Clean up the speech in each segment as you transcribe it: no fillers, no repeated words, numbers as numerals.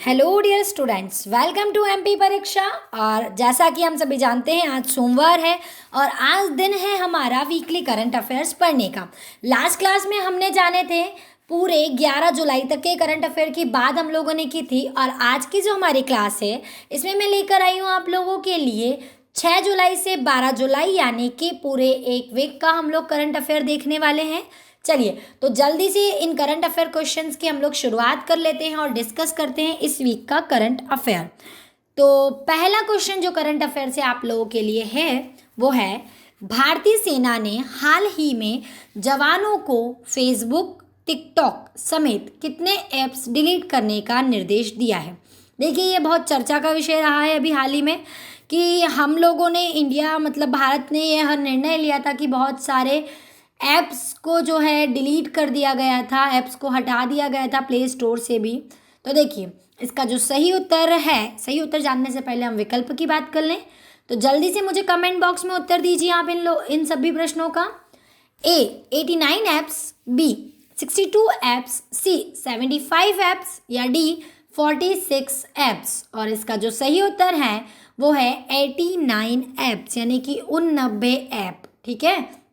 Hello dear students, welcome to MP Pariksha. और जैसा कि हम सभी जानते हैं, आज सोमवार है और आज दिन है हमारा वीकली करंट अफेयर्स पढ़ने का। लास्ट क्लास में हमने जाने थे पूरे 11 जुलाई तक के करंट अफेयर की बात हम लोगों ने की थी। और आज की जो हमारी क्लास है इसमें मैं लेकर आई हूँ आप लोगों के लिए 6 जुलाई से 12 जुलाई यानी कि पूरे एक वीक का हम लोग करंट अफेयर देखने वाले हैं। चलिए तो जल्दी से इन करंट अफेयर क्वेश्चंस की हम लोग शुरुआत कर लेते हैं और डिस्कस करते हैं इस वीक का करंट अफेयर। तो पहला क्वेश्चन जो करंट अफेयर से आप लोगों के लिए है वो है, भारतीय सेना ने हाल ही में जवानों को फेसबुक, टिकटॉक समेत कितने ऐप्स डिलीट करने का निर्देश दिया है। देखिए, ये बहुत चर्चा का विषय रहा है अभी हाल ही में कि हम लोगों ने भारत ने यह निर्णय लिया था कि बहुत सारे ऐप्स को जो है डिलीट कर दिया गया था, ऐप्स को हटा दिया गया था प्ले स्टोर से भी। तो देखिए, इसका जो सही उत्तर है, सही उत्तर जानने से पहले हम विकल्प की बात कर लें। तो जल्दी से मुझे कमेंट बॉक्स में उत्तर दीजिए आप इन सभी प्रश्नों का। ए 89 ऐप्स, बी 62 ऐप्स, सी 75 ऐप्स या डी 46 ऐप्स। और इसका जो सही उत्तर है वो है 89 ऐप्स यानी कि 89 ऐप। ठीक है,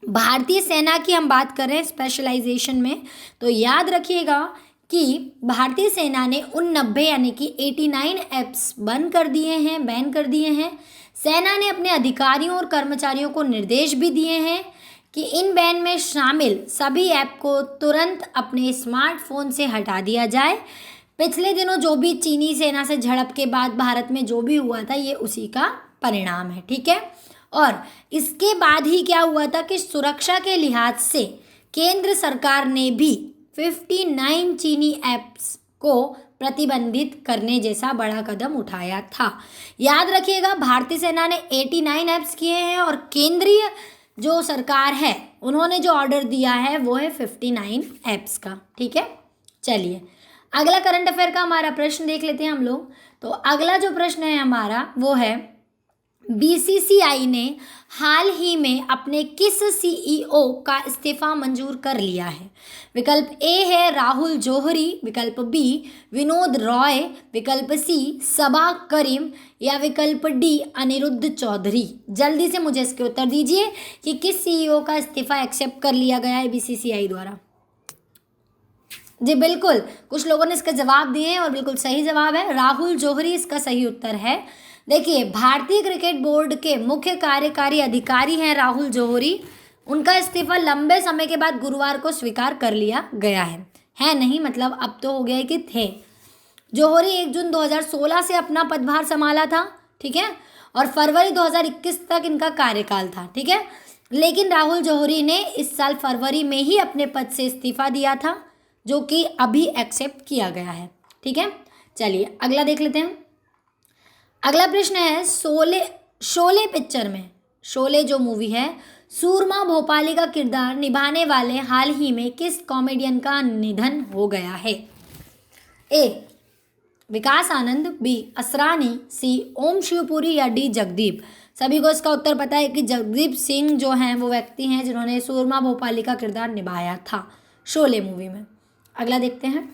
भारतीय सेना की हम बात करें स्पेशलाइजेशन में, तो याद रखिएगा कि भारतीय सेना ने 89 यानी कि 89 ऐप्स बैन कर दिए हैं। सेना ने अपने अधिकारियों और कर्मचारियों को निर्देश भी दिए हैं कि इन बैन में शामिल सभी ऐप को तुरंत अपने स्मार्टफोन से हटा दिया जाए। पिछले दिनों जो भी चीनी सेना से झड़प के बाद भारत में जो भी हुआ था, ये उसी का परिणाम है। ठीक है, और इसके बाद ही क्या हुआ था कि सुरक्षा के लिहाज से केंद्र सरकार ने भी 59 चीनी ऐप्स को प्रतिबंधित करने जैसा बड़ा कदम उठाया था। याद रखिएगा, भारतीय सेना ने 89 ऐप्स किए हैं और केंद्रीय जो सरकार है उन्होंने जो ऑर्डर दिया है वो है 59 ऐप्स का। ठीक है, चलिए अगला करंट अफेयर का हमारा प्रश्न देख लेते हैं हम लोग। तो अगला जो प्रश्न है हमारा वो है, बीसीसीआई ने हाल ही में अपने किस सीईओ का इस्तीफा मंजूर कर लिया है। विकल्प ए है राहुल जौहरी, विकल्प बी विनोद रॉय, विकल्प सी सबा करीम या विकल्प डी अनिरुद्ध चौधरी। जल्दी से मुझे इसके उत्तर दीजिए कि किस सीईओ का इस्तीफा एक्सेप्ट कर लिया गया है बीसीसीआई द्वारा। जी बिल्कुल, कुछ लोगों ने इसका जवाब दिए हैं और बिल्कुल सही जवाब है राहुल जौहरी, इसका सही उत्तर है। देखिए, भारतीय क्रिकेट बोर्ड के मुख्य कार्यकारी अधिकारी हैं राहुल जौहरी। उनका इस्तीफा लंबे समय के बाद गुरुवार को स्वीकार कर लिया गया है नहीं, मतलब अब तो हो गया है कि थे। जौहरी 1 जून 2016 से अपना पदभार संभाला था। ठीक है, और फरवरी 2021 तक इनका कार्यकाल था। ठीक है, लेकिन राहुल जौहरी ने इस साल फरवरी में ही अपने पद से इस्तीफा दिया था, जो कि अभी एक्सेप्ट किया गया है। ठीक है, चलिए अगला देख लेते हैं। अगला प्रश्न है, शोले पिक्चर में, शोले जो मूवी है, सूरमा भोपाली का किरदार निभाने वाले हाल ही में किस कॉमेडियन का निधन हो गया है। ए विकास आनंद, बी असरानी, सी ओम शिवपुरी या डी जगदीप। सभी को इसका उत्तर पता है कि जगदीप सिंह जो हैं वो व्यक्ति हैं जिन्होंने सूरमा भोपाली का किरदार निभाया था शोले मूवी में। अगला देखते हैं।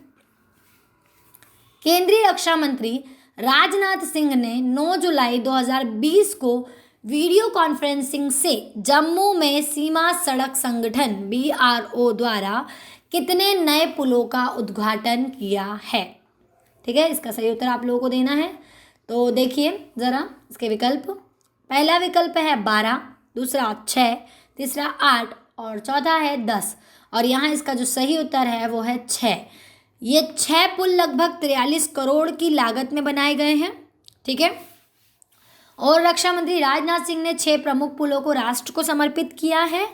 केंद्रीय रक्षा मंत्री राजनाथ सिंह ने 9 जुलाई 2020 को वीडियो कॉन्फ्रेंसिंग से जम्मू में सीमा सड़क संगठन BRO द्वारा कितने नए पुलों का उद्घाटन किया है। ठीक है, इसका सही उत्तर आप लोगों को देना है। तो देखिए ज़रा इसके विकल्प। पहला विकल्प है 12, दूसरा 6, तीसरा 8 और चौथा है 10। और यहाँ इसका जो सही उत्तर है वो है 6। ये 6 पुल लगभग 43 करोड़ की लागत में बनाए गए हैं। ठीक है, और रक्षा मंत्री राजनाथ सिंह ने 6 प्रमुख पुलों को राष्ट्र को समर्पित किया है।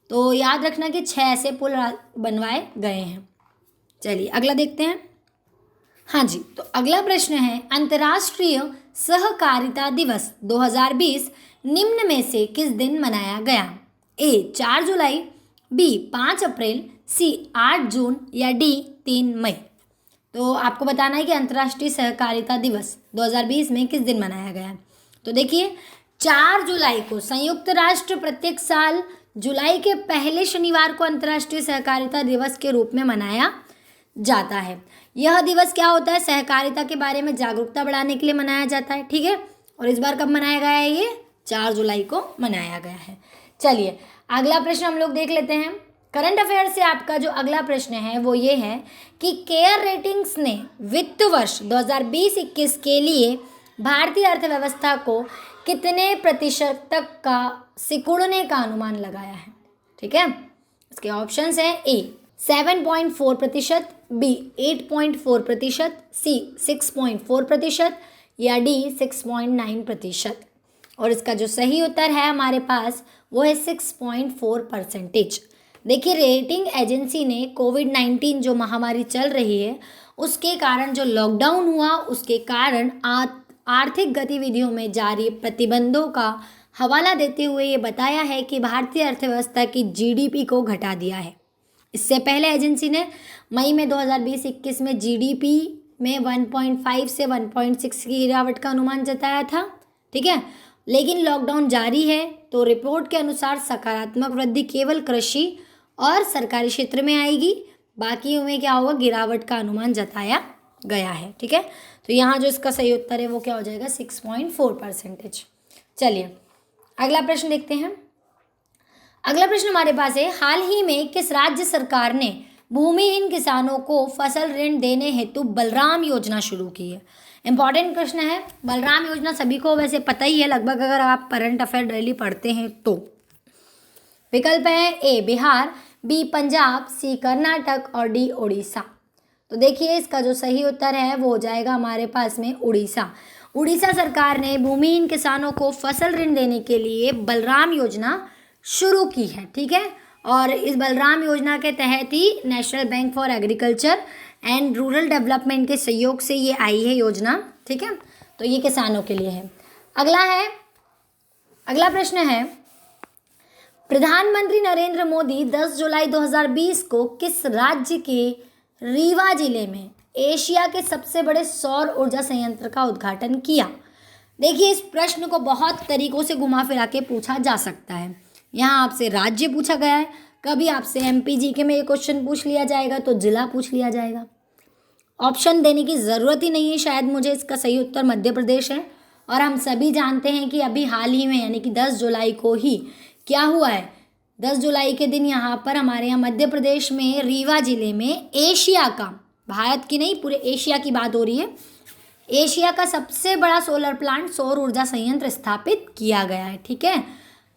तो याद रखना कि 6 ऐसे पुल बनवाए गए हैं। चलिए अगला देखते हैं। हाँ जी, तो अगला प्रश्न है, अंतर्राष्ट्रीय सहकारिता दिवस 2020 निम्न में से किस दिन मनाया गया। ए 4 जुलाई, बी 5 अप्रैल, सी 8 जून या डी 3 मई। तो आपको बताना है कि अंतर्राष्ट्रीय सहकारिता दिवस 2020 में किस दिन मनाया गया है। तो देखिए, 4 जुलाई को संयुक्त राष्ट्र प्रत्येक साल जुलाई के पहले शनिवार को अंतर्राष्ट्रीय सहकारिता दिवस के रूप में मनाया जाता है। यह दिवस क्या होता है? सहकारिता के बारे में जागरूकता बढ़ाने के लिए मनाया जाता है, ठीक है। और इस बार कब मनाया गया है? ये 4 जुलाई को मनाया गया है। चलिए अगला प्रश्न हम लोग देख लेते हैं। करंट अफेयर से आपका जो अगला प्रश्न है वो ये है कि केयर रेटिंग्स ने वित्त वर्ष 2020-21 के लिए भारतीय अर्थव्यवस्था को कितने प्रतिशत तक का सिकुड़ने का अनुमान लगाया है? ठीक है, इसके ऑप्शंस हैं: ए 7.4%, बी 8.4%, सी 6.4% या डी 6.9%। और इसका जो सही उत्तर है हमारे पास वो है 6.4%। देखिए, रेटिंग एजेंसी ने कोविड-19 जो महामारी चल रही है उसके कारण जो लॉकडाउन हुआ उसके कारण आर्थिक गतिविधियों में जारी प्रतिबंधों का हवाला देते हुए ये बताया है कि भारतीय अर्थव्यवस्था की जीडीपी को घटा दिया है। इससे पहले एजेंसी ने मई में 2020-21 में जीडीपी में 1.5 से 1.6 की गिरावट का अनुमान जताया था, ठीक है। लेकिन लॉकडाउन जारी है तो रिपोर्ट के अनुसार सकारात्मक वृद्धि केवल कृषि और सरकारी क्षेत्र में आएगी, बाकी में क्या होगा? गिरावट का अनुमान जताया गया है, ठीक है। तो यहाँ जो इसका सही उत्तर है वो क्या हो जाएगा? 6.4%। चलिए अगला प्रश्न देखते हैं। अगला प्रश्न हमारे पास है, हाल ही में किस राज्य सरकार ने भूमिहीन किसानों को फसल ऋण देने हेतु बलराम योजना शुरू की है? इंपॉर्टेंट प्रश्न है। बलराम योजना सभी को वैसे पता ही है लगभग, अगर आप करंट अफेयर डेली पढ़ते हैं तो। विकल्प है ए बिहार, बी पंजाब, सी कर्नाटक और डी उड़ीसा। तो देखिए इसका जो सही उत्तर है वो हो जाएगा हमारे पास में उड़ीसा। उड़ीसा सरकार ने भूमिहीन किसानों को फसल ऋण देने के लिए बलराम योजना शुरू की है, ठीक है। और इस बलराम योजना के तहत ही national bank for agriculture and rural development के सहयोग से ये आई है योजना, ठीक है। तो ये किसानों के लिए है। अगला प्रश्न है, प्रधानमंत्री नरेंद्र मोदी 10 जुलाई 2020 को किस राज्य के रीवा जिले में एशिया के सबसे बड़े सौर ऊर्जा संयंत्र का उद्घाटन किया? देखिए, इस प्रश्न को बहुत तरीकों से घुमा फिरा के पूछा जा सकता है। यहाँ आपसे राज्य पूछा गया है, कभी आपसे एमपीजीके में ये क्वेश्चन पूछ लिया जाएगा तो जिला पूछ लिया जाएगा। ऑप्शन देने की ज़रूरत ही नहीं है शायद मुझे। इसका सही उत्तर मध्य प्रदेश है। और हम सभी जानते हैं कि अभी हाल ही में यानी कि 10 जुलाई को ही क्या हुआ है? 10 जुलाई के दिन यहाँ पर हमारे यहाँ मध्य प्रदेश में रीवा जिले में एशिया का, भारत की नहीं पूरे एशिया की बात हो रही है, एशिया का सबसे बड़ा सोलर प्लांट सौर ऊर्जा संयंत्र स्थापित किया गया है, ठीक है।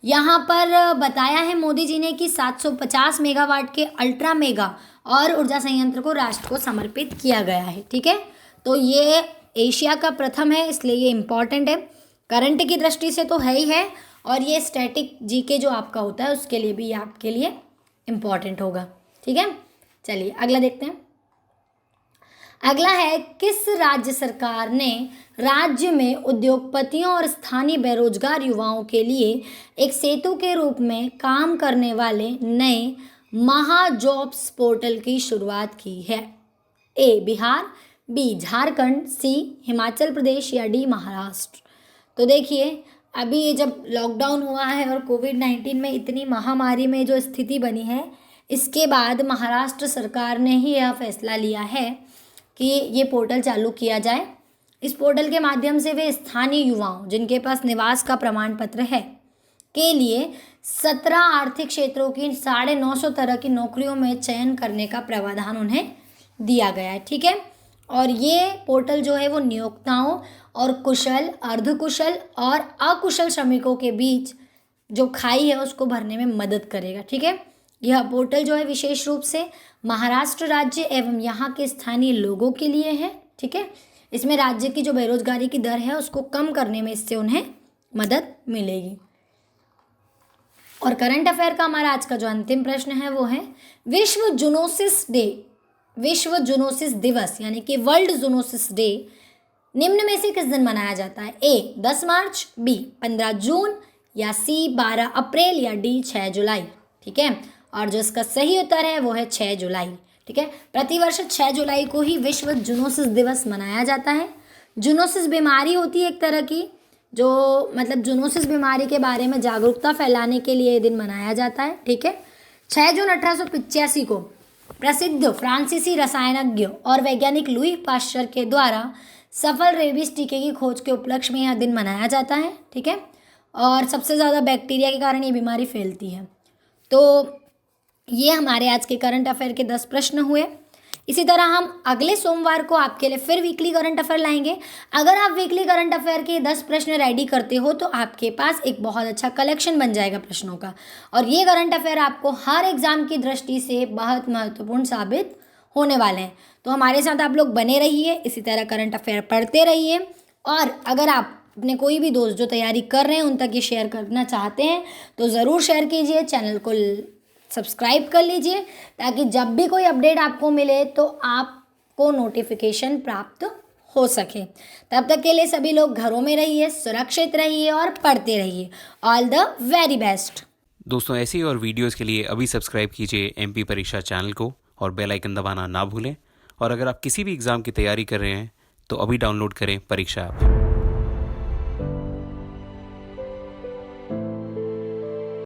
यहाँ पर बताया है मोदी जी ने कि 750 मेगावाट के अल्ट्रा मेगा और ऊर्जा संयंत्र को राष्ट्र को समर्पित किया गया है, ठीक है। तो ये एशिया का प्रथम है, इसलिए ये इम्पॉर्टेंट है। करंट की दृष्टि से तो है ही है, और ये स्टैटिक जीके जो आपका होता है उसके लिए भी आपके लिए इम्पॉर्टेंट होगा, ठीक है। चलिए अगला देखते हैं। अगला है, किस राज्य सरकार ने राज्य में उद्योगपतियों और स्थानीय बेरोजगार युवाओं के लिए एक सेतु के रूप में काम करने वाले नए महा जॉब्स पोर्टल की शुरुआत की है? ए बिहार, बी झारखंड, सी हिमाचल प्रदेश या डी महाराष्ट्र। तो देखिए, अभी ये जब लॉकडाउन हुआ है और कोविड-19 में इतनी महामारी में जो स्थिति बनी है, इसके बाद महाराष्ट्र सरकार ने ही यह फैसला लिया है कि ये पोर्टल चालू किया जाए। इस पोर्टल के माध्यम से वे स्थानीय युवाओं जिनके पास निवास का प्रमाण पत्र है के लिए 17 आर्थिक क्षेत्रों की 950 तरह की नौकरियों में चयन करने का प्रावधान उन्हें दिया गया है, ठीक है। और ये पोर्टल जो है वो नियोक्ताओं और कुशल, अर्धकुशल और अकुशल श्रमिकों के बीच जो खाई है उसको भरने में मदद करेगा, ठीक है। यह पोर्टल जो है विशेष रूप से महाराष्ट्र राज्य एवं यहाँ के स्थानीय लोगों के लिए है, ठीक है। इसमें राज्य की जो बेरोजगारी की दर है उसको कम करने में इससे उन्हें मदद मिलेगी। और करंट अफेयर का हमारा आज का जो अंतिम प्रश्न है वो है, विश्व जूनोसिस दिवस यानी कि वर्ल्ड जूनोसिस डे निम्न में से किस दिन मनाया जाता है? ए 10 मार्च, बी 15 जून या सी 12 अप्रैल या डी 6 जुलाई, ठीक है। और जो इसका सही उत्तर है वो है 6 जुलाई, ठीक है। प्रतिवर्ष 6 जुलाई को ही विश्व जूनोसिस दिवस मनाया जाता है। जूनोसिस बीमारी होती है एक तरह की, जो मतलब जूनोसिस बीमारी के बारे में जागरूकता फैलाने के लिए ये दिन मनाया जाता है, ठीक है। 6 जून 1885 को प्रसिद्ध फ्रांसीसी रसायनज्ञ और वैज्ञानिक लुई पाश्चर के द्वारा सफल रेबीज टीके की खोज के उपलक्ष्य में यह दिन मनाया जाता है। ठीक है, और सबसे ज़्यादा बैक्टीरिया के कारण ये बीमारी फैलती है। तो ये हमारे आज के करंट अफेयर के 10 प्रश्न हुए। इसी तरह हम अगले सोमवार को आपके लिए फिर वीकली करंट अफेयर लाएंगे। अगर आप वीकली करंट अफेयर के 10 प्रश्न रेडी करते हो तो आपके पास एक बहुत अच्छा कलेक्शन बन जाएगा प्रश्नों का, और ये करंट अफेयर आपको हर एग्जाम की दृष्टि से बहुत महत्वपूर्ण साबित होने वाले हैं। तो हमारे साथ आप लोग बने रहिए, इसी तरह करंट अफेयर पढ़ते रहिए, और अगर आप अपने कोई भी दोस्त जो तैयारी कर रहे हैं उन तक ये शेयर करना चाहते हैं तो ज़रूर शेयर कीजिए, चैनल को सब्सक्राइब कर लीजिए ताकि जब भी कोई अपडेट आपको मिले तो आपको नोटिफिकेशन प्राप्त हो सके। तब तक के लिए सभी लोग घरों में रहिए, सुरक्षित रहिए और पढ़ते रहिए। All the very best. दोस्तों, ऐसी और वीडियोस के लिए अभी सब्सक्राइब कीजिए एमपी परीक्षा चैनल को और बेल आइकन दबाना ना भूलें। और अगर आप किसी भी एग्ज़ाम की तैयारी कर रहे हैं तो अभी डाउनलोड करें परीक्षा ऐप।